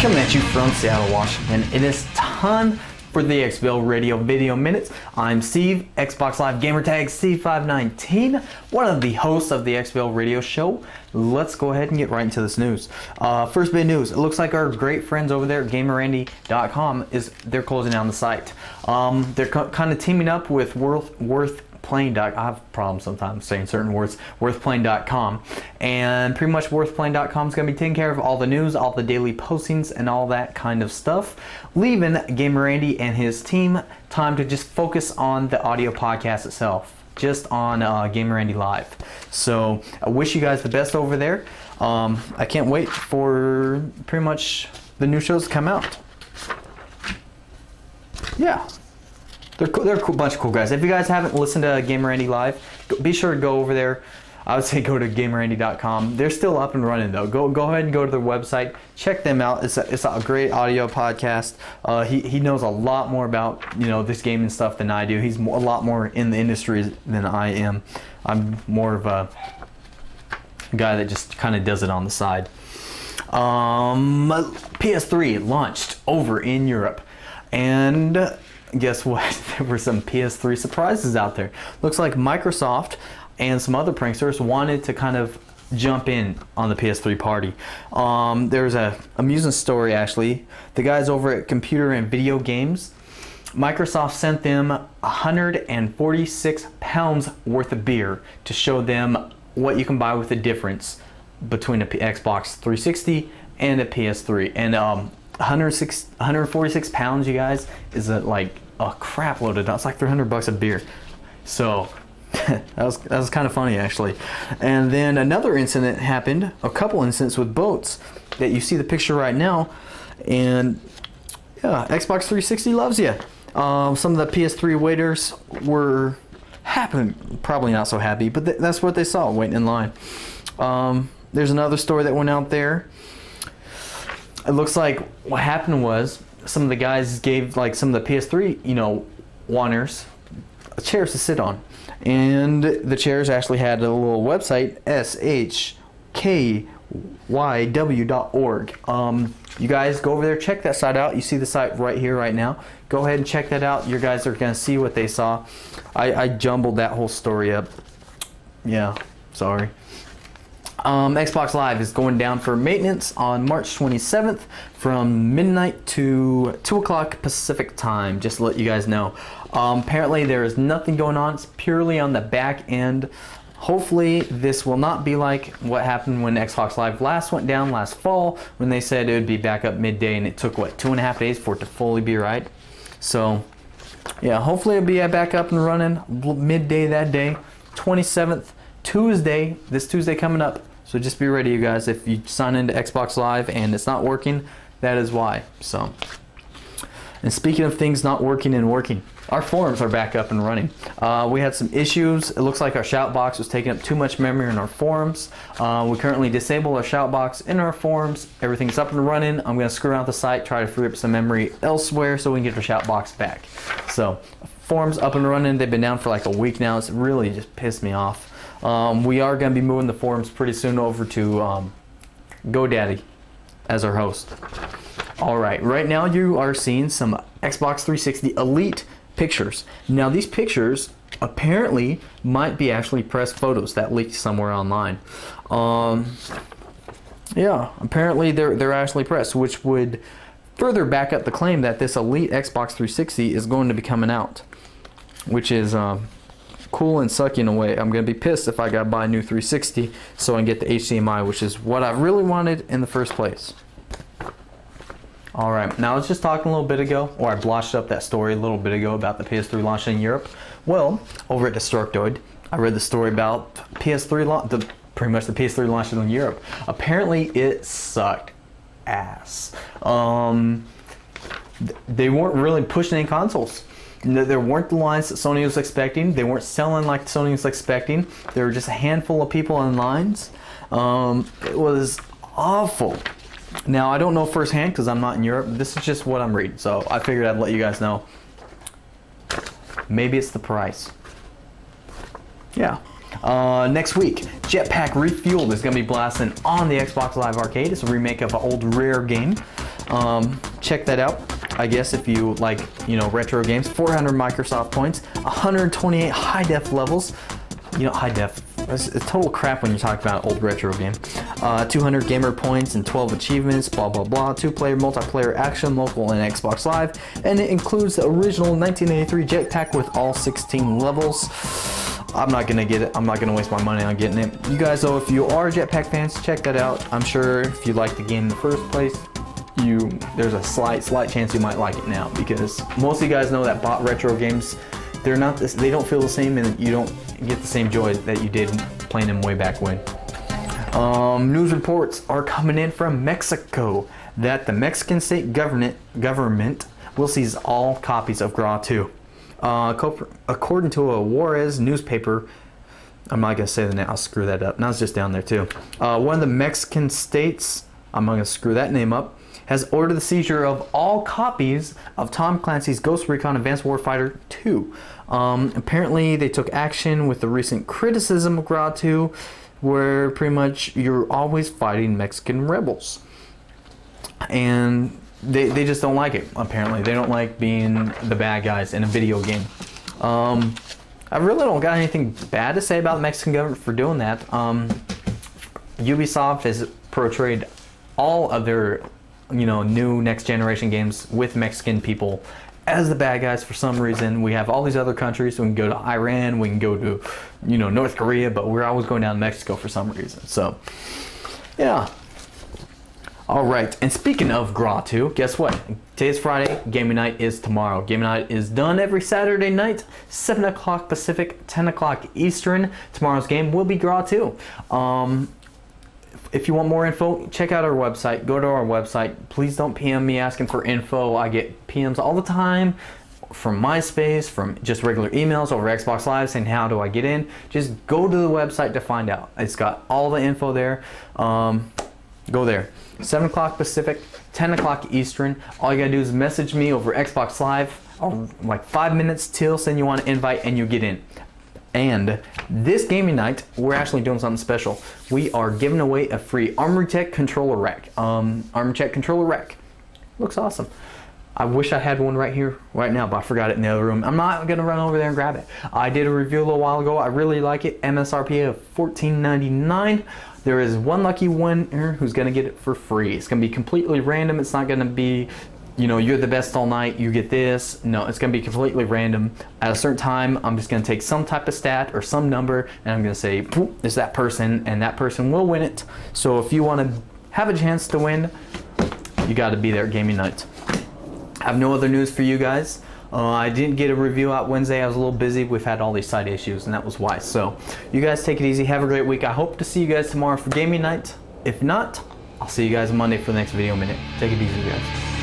Coming at you from Seattle, Washington. It is time for the XBL Radio Video Minutes. I'm Steve, Xbox Live Gamertag C519, one of the hosts of the XBL Radio Show. Let's go ahead and get right into this news. First bit of news. It looks like our great friends over there at GamerRandy.com they're closing down the site. They're kind of teaming up with WorthPlaying. I have problems sometimes saying certain words. WorthPlaying.com, and pretty much WorthPlaying.com is going to be taking care of all the news, all the daily postings, and all that kind of stuff, leaving GamerRandy and his team time to just focus on the audio podcast itself, just on GamerRandy Live. So I wish you guys the best over there. I can't wait for pretty much the new shows to come out. Yeah. They're a bunch of cool guys. If you guys haven't listened to GamerRandy Live, be sure to go over there. I would say go to GamerRandy.com. They're still up and running though. Go ahead and go to their website. Check them out. It's a great audio podcast. He knows a lot more about this gaming stuff than I do. He's a lot more in the industry than I am. I'm more of a guy that just kind of does it on the side. PS3 launched over in Europe, and guess what? There were some PS3 surprises out there. Looks like Microsoft and some other pranksters wanted to kind of jump in on the PS3 party. There's a amusing story actually. The guys over at Computer and Video Games, Microsoft sent them 146 pounds worth of beer to show them what you can buy with the difference between an Xbox 360 and a PS3. And 146 pounds, you guys, is like a crap load of nuts. It's like $300 a beer. So that was kind of funny actually. And then another incident happened, a couple incidents with boats that you see the picture right now. And yeah, Xbox 360 loves you. Some of the PS3 waiters were happy, probably not so happy, but that's what they saw waiting in line. There's another story that went out there. It looks like what happened was some of the guys gave like some of the PS3, wanners chairs to sit on, and the chairs actually had a little website, shkyw.org. You guys go over there, check that site out. You see the site right here, right now. Go ahead and check that out. You guys are gonna see what they saw. I jumbled that whole story up. Yeah, sorry. Xbox Live is going down for maintenance on March 27th from midnight to 2 o'clock Pacific time, just to let you guys know. Apparently there is nothing going on. It's purely on the back end. Hopefully this will not be like what happened when Xbox Live last went down last fall, when they said it would be back up midday and it took what, 2.5 days for it to fully be right. So yeah, hopefully it'll be back up and running midday that day, 27th, Tuesday, this Tuesday coming up. So just be ready, you guys. If you sign into Xbox Live and it's not working, that is why. So, and speaking of things not working and working, our forums are back up and running. We had some issues. It looks like our shout box was taking up too much memory in our forums. We currently disabled our shout box in our forums. Everything's up and running. I'm going to screw out the site, try to free up some memory elsewhere so we can get our shout box back. So, forums up and running. They've been down for like a week now. It's really just pissed me off. We are going to be moving the forums pretty soon over to GoDaddy as our host. Alright, right now you are seeing some Xbox 360 Elite pictures. Now these pictures apparently might be actually pressed photos that leaked somewhere online. Yeah, apparently they're actually pressed, which would further back up the claim that this Elite Xbox 360 is going to be coming out, which is cool and sucky in a way. I'm gonna be pissed if I gotta buy a new 360 so I can get the HDMI, which is what I really wanted in the first place. Alright, now I was just talking a little bit ago, or I blotched up that story a little bit ago about the PS3 launching in Europe. Well, over at Destructoid, I read the story about PS3 pretty much the PS3 launching in Europe. Apparently it sucked ass. They weren't really pushing any consoles. There weren't the lines that Sony was expecting. They weren't selling like Sony was expecting. There were just a handful of people in lines. It was awful. Now, I don't know firsthand because I'm not in Europe. This is just what I'm reading, so I figured I'd let you guys know. Maybe it's the price. Yeah. Next week, Jetpac Refueled is going to be blasting on the Xbox Live Arcade. It's a remake of an old Rare game. Check that out. I guess if you like, you know, retro games. 400 Microsoft points, 128 high def levels. You know, high def, it's total crap when you're talking about an old retro game. 200 gamer points and 12 achievements, blah blah blah. 2-player multiplayer action, local and Xbox Live, and it includes the original 1983 Jetpack with all 16 levels. I'm not gonna get it. I'm not gonna waste my money on getting it. You guys, though, if you are Jetpack fans, check that out. I'm sure if you like the game in the first place, there's a slight chance you might like it now, because most of you guys know that bought retro games, they don't feel the same, and you don't get the same joy that you did playing them way back when. News reports are coming in from Mexico that the Mexican state government will seize all copies of GRAW 2. According to a Juarez newspaper, I'm not gonna say the name, I'll screw that up. Now it's just down there too. One of the Mexican states, I'm not gonna screw that name up, has ordered the seizure of all copies of Tom Clancy's Ghost Recon Advanced Warfighter 2. Apparently they took action with the recent criticism of GRAW 2, where pretty much you're always fighting Mexican rebels. And they just don't like it, apparently. They don't like being the bad guys in a video game. I really don't got anything bad to say about the Mexican government for doing that. Ubisoft has portrayed all of their, you know, new next generation games with Mexican people as the bad guys for some reason. We have all these other countries. We can go to Iran, we can go to, you know, North Korea, but we're always going down to Mexico for some reason. So, yeah. All right, and speaking of GRAW 2, guess what? Today's Friday, gaming night is tomorrow. Gaming night is done every Saturday night, 7 o'clock Pacific, 10 o'clock Eastern. Tomorrow's game will be GRAW 2. If you want more info, check out our website. Go to our website. Please don't PM me asking for info. I get PMs all the time from MySpace, from just regular emails over Xbox Live saying, how do I get in? Just go to the website to find out. It's got all the info there. Go there. 7 o'clock Pacific, 10 o'clock Eastern. All you gotta do is message me over Xbox Live, like 5 minutes till, saying you want an invite, and you get in. And this gaming night, we're actually doing something special. We are giving away a free Armory Tech controller rack. Armory Tech controller rack. Looks awesome. I wish I had one right here, right now, but I forgot it in the other room. I'm not gonna run over there and grab it. I did a review a little while ago. I really like it. MSRP of $14.99. There is one lucky winner who's gonna get it for free. It's gonna be completely random. It's not gonna be, you know, you're the best all night, you get this. No, it's gonna be completely random. At a certain time, I'm just gonna take some type of stat or some number, and I'm gonna say, it's that person, and that person will win it. So if you wanna have a chance to win, you gotta be there at gaming night. I have no other news for you guys. I didn't get a review out Wednesday. I was a little busy. We've had all these side issues, and that was why. So you guys take it easy. Have a great week. I hope to see you guys tomorrow for gaming night. If not, I'll see you guys Monday for the next video minute. Take it easy, guys.